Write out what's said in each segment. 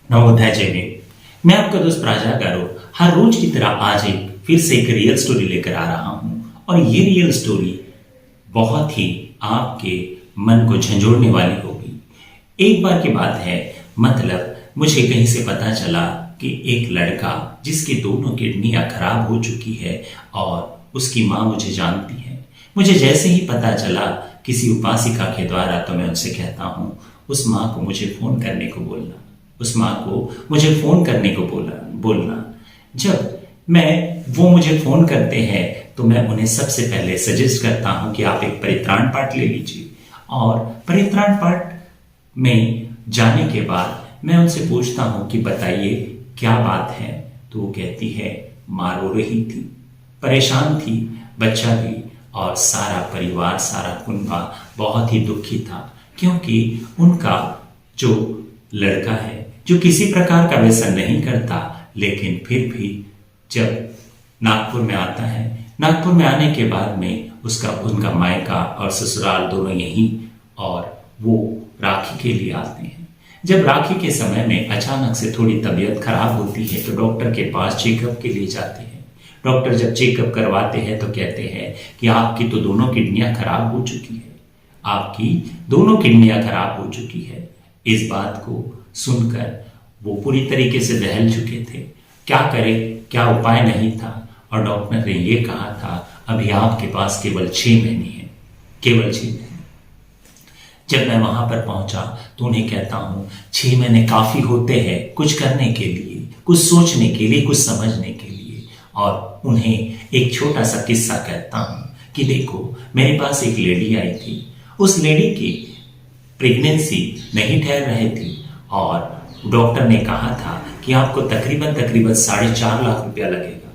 नवोदय जय में मैं आपका दोस्त प्राजा गारो हर रोज की तरह आज फिर से एक रियल स्टोरी लेकर आ रहा हूं। और ये रियल स्टोरी बहुत ही आपके मन को झंझोड़ने वाली होगी। एक बार की बात है, मतलब मुझे कहीं से पता चला कि एक लड़का जिसकी दोनों किडनियां खराब हो चुकी है और उसकी माँ मुझे जानती है। मुझे जैसे ही पता चला किसी उपासिका के द्वारा, तो मैं उनसे कहता हूँ उस माँ को मुझे फोन करने को बोलना, उस माँ को मुझे फोन करने को बोलना। जब वो मुझे फोन करते हैं तो मैं उन्हें सबसे पहले सजेस्ट करता हूं कि आप एक परित्राण पाठ ले लीजिए। और परित्राण पाठ में जाने के बाद मैं उनसे पूछता हूं कि बताइए क्या बात है। तो वो कहती है माँ रो रही थी, परेशान थी, बच्चा भी और सारा परिवार, सारा कुनबा बहुत ही दुखी था, क्योंकि उनका जो लड़का है जो किसी प्रकार का व्यसन नहीं करता, लेकिन फिर भी जब नागपुर में आता है, नागपुर में आने के बाद में उनका मायका और ससुराल दोनों यहीं, और वो राखी के लिए आते हैं। जब राखी के समय में अचानक से थोड़ी तबीयत खराब होती है तो डॉक्टर के पास चेकअप के लिए जाते हैं। डॉक्टर जब चेकअप करवाते हैं तो कहते हैं कि आपकी तो दोनों किडनियां खराब हो चुकी है, आपकी दोनों किडनियां खराब हो चुकी है। इस बात को सुनकर वो पूरी तरीके से दहल चुके थे। क्या करें, क्या उपाय नहीं था। और डॉक्टर ने ये कहा था अभी आपके पास केवल 6 महीने हैं, केवल 6 महीने। जब मैं वहां पर पहुंचा तो उन्हें कहता हूं 6 महीने काफी होते हैं कुछ करने के लिए, कुछ सोचने के लिए, कुछ समझने के लिए। और उन्हें एक छोटा सा किस्सा कहता हूं कि देखो मेरे पास एक लेडी आई थी, उस लेडी की प्रेगनेंसी नहीं ठहर रही थी और डॉक्टर ने कहा था कि आपको तकरीबन 4.5 लाख रुपया लगेगा।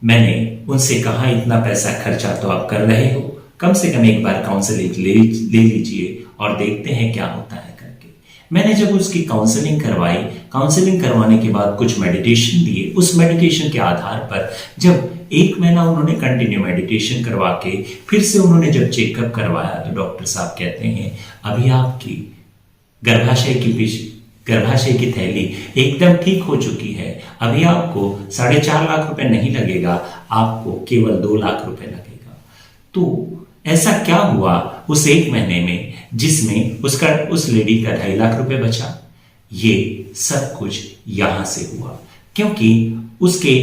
मैंने उनसे कहा इतना पैसा खर्चा तो आप कर रहे हो, कम से कम एक बार काउंसलिंग ले लीजिए और देखते हैं क्या होता है करके। मैंने जब उसकी काउंसलिंग करवाई, काउंसलिंग करवाने के बाद कुछ मेडिटेशन दिए, उस मेडिटेशन के आधार पर जब 1 महीना उन्होंने कंटिन्यू मेडिटेशन करवा के फिर से उन्होंने जब चेकअप करवाया तो डॉक्टर साहब कहते हैं अभी आपकी गर्भाशय की थैली एकदम ठीक हो चुकी है, अभी आपको 4.5 लाख रुपए नहीं लगेगा, आपको केवल 2 लाख रुपए लगेगा। तो ऐसा क्या हुआ उस 1 महीने में जिसमें उस लेडी का 2.5 लाख रुपए बचा? ये सब कुछ यहां से हुआ क्योंकि उसके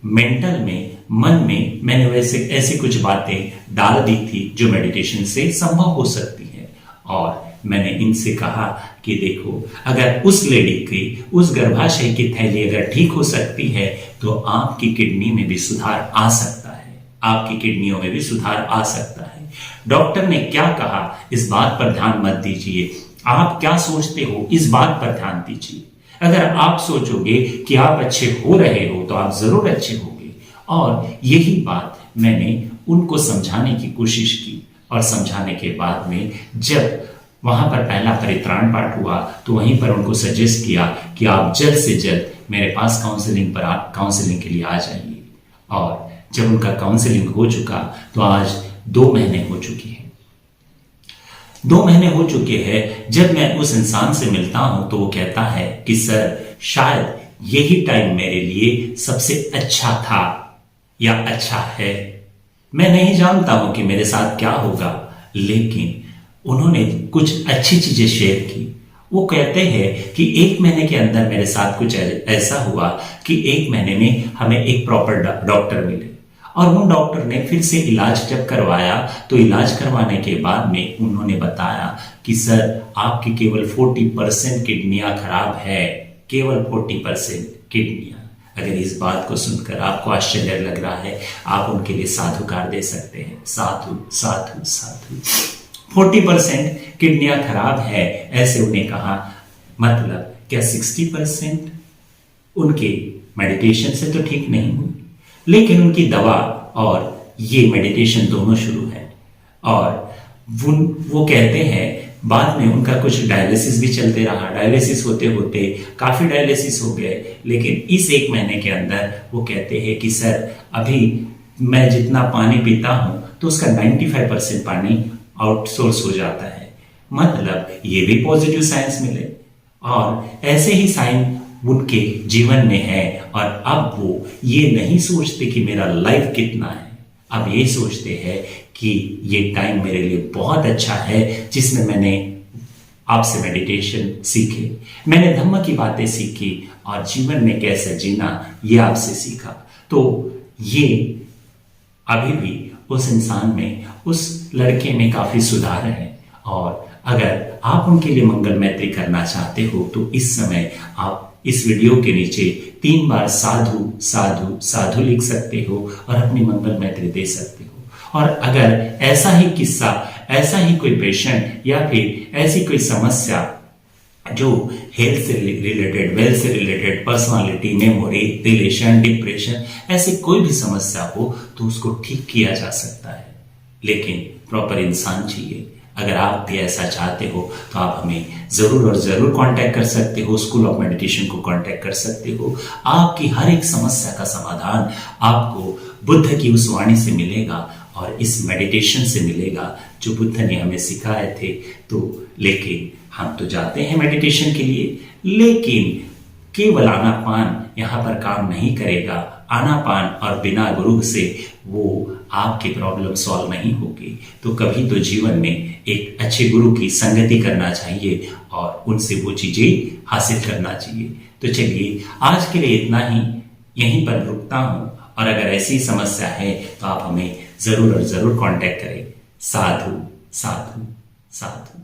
मेंटल में, मन में मैंने वैसे ऐसी कुछ बातें डाल दी थी जो मेडिटेशन से संभव हो सकती है। और मैंने इनसे कहा कि देखो अगर उस लेडी की उस गर्भाशय की थैली अगर ठीक हो सकती है तो आपकी किडनी में भी सुधार आ सकता है, आपकी किडनियों में भी सुधार आ सकता है। डॉक्टर ने क्या कहा इस बात पर ध्यान मत दीजिए, आप क्या सोचते हो इस बात पर ध्यान दीजिए। अगर आप सोचोगे कि आप अच्छे हो रहे हो तो आप जरूर अच्छे होंगे। और यही बात मैंने उनको समझाने की कोशिश की और समझाने के बाद में जब वहां पर पहला परित्राण पाठ हुआ तो वहीं पर उनको सजेस्ट किया कि आप जल्द से जल्द मेरे पास काउंसलिंग के लिए आ जाइए। और जब उनका काउंसलिंग हो चुका तो आज 2 महीने हो चुके हैं। 2 महीने हो चुके हैं। जब मैं उस इंसान से मिलता हूं तो वो कहता है कि सर शायद यही टाइम मेरे लिए सबसे अच्छा था या अच्छा है। मैं नहीं जानता हूं कि मेरे साथ क्या होगा, लेकिन उन्होंने कुछ अच्छी चीजें शेयर की। वो कहते हैं कि 1 महीने के अंदर मेरे साथ कुछ ऐसा हुआ कि 1 महीने में हमें एक प्रॉपर डॉक्टर मिले और उन डॉक्टर ने फिर से इलाज जब करवाया तो इलाज करवाने के बाद में उन्होंने बताया कि सर आपकी केवल 40% किडनियां खराब है, केवल 40% किडनियां। अगर इस बात को सुनकर आपको आश्चर्य लग रहा है, आप उनके लिए साधुकार दे सकते हैं। साधु साधु साधु। 40% किडनियां खराब है ऐसे उन्हें कहा, मतलब क्या 60% उनके मेडिटेशन से तो ठीक नहीं हुई, लेकिन उनकी दवा और ये मेडिटेशन दोनों शुरू है। और वो कहते हैं बाद में उनका कुछ डायलिसिस भी चलते रहा। डायलिसिस होते होते काफी डायलिसिस हो गए, लेकिन इस 1 महीने के अंदर वो कहते हैं कि सर अभी मैं जितना पानी पीता हूं तो उसका 95% पानी आउटसोर्स हो जाता है। मतलब ये भी पॉजिटिव साइंस मिले। और ऐसे ही साइन उनके जीवन में है और अब वो ये नहीं सोचते कि मेरा लाइफ कितना है, अब ये सोचते हैं कि ये टाइम मेरे लिए बहुत अच्छा है जिसमें मैंने आपसे मेडिटेशन सीखे, मैंने धम्म की बातें सीखी और जीवन में कैसे जीना ये आपसे सीखा। तो ये अभी भी उस इंसान में, उस लड़के में काफी सुधार है। और अगर आप उनके लिए मंगल मैत्री करना चाहते हो तो इस समय आप इस वीडियो के नीचे 3 बार साधु साधु साधु लिख सकते हो और अपनी मंगल मैत्री दे सकते हो। और अगर ऐसा ही किस्सा, ऐसा ही कोई पेशेंट या फिर ऐसी कोई समस्या जो हेल्थ से रिलेटेड, वेल्थ से related, personality, memory, relation, depression, ऐसी कोई भी समस्या हो तो उसको ठीक किया जा सकता है, लेकिन प्रॉपर इंसान चाहिए। अगर आप भी ऐसा चाहते हो तो आप हमें जरूर और जरूर कांटेक्ट कर सकते हो, स्कूल ऑफ मेडिटेशन को कांटेक्ट कर सकते हो। आपकी हर एक समस्या का समाधान आपको बुद्ध की उस वाणी से मिलेगा और इस मेडिटेशन से मिलेगा जो बुद्ध ने हमें सिखाए थे। तो लेकिन हम तो जाते हैं मेडिटेशन के लिए, लेकिन केवल आनापान यहाँ पर काम नहीं करेगा। आनापान और बिना गुरु से वो आपकी प्रॉब्लम सॉल्व नहीं होगी। तो कभी तो जीवन में एक अच्छे गुरु की संगति करना चाहिए और उनसे वो चीजें हासिल करना चाहिए। तो चलिए आज के लिए इतना ही, यहीं पर रुकता हूं और अगर ऐसी समस्या है तो आप हमें जरूर और जरूर कांटेक्ट करें। साधु साधु साधु।